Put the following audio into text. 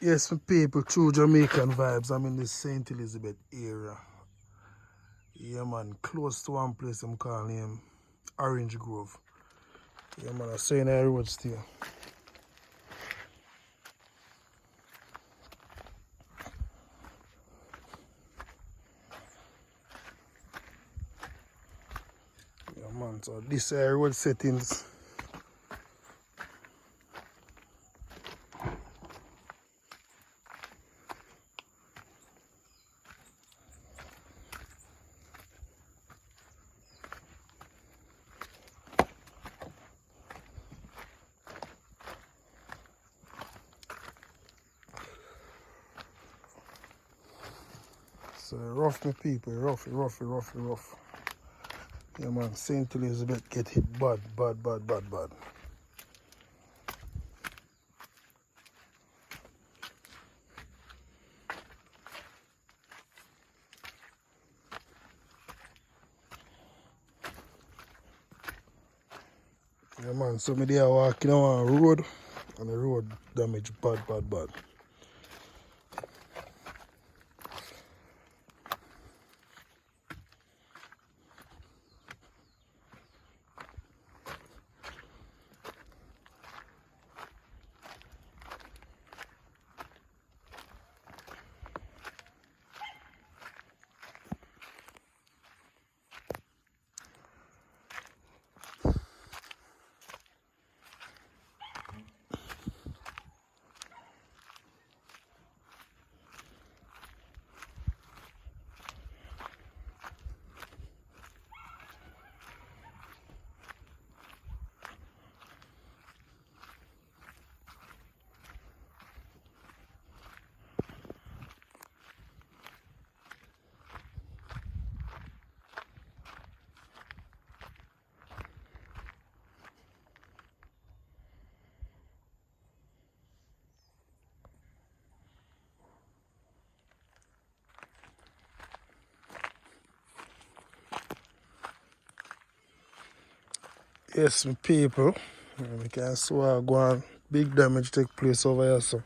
Yes, my people, true Jamaican vibes. I'm in the St. Elizabeth area. Yeah, man, close to one place I'm calling him Orange Grove. Yeah, man, I'm saying I road still. Yeah, man, so this road settings. So rough, my people, rough. Yeah, man, St. Elizabeth get hit bad. Yeah, man, so me there walking on a road, and the road damage bad. Yes, my people. We can see what go on. Big damage take place over here, so.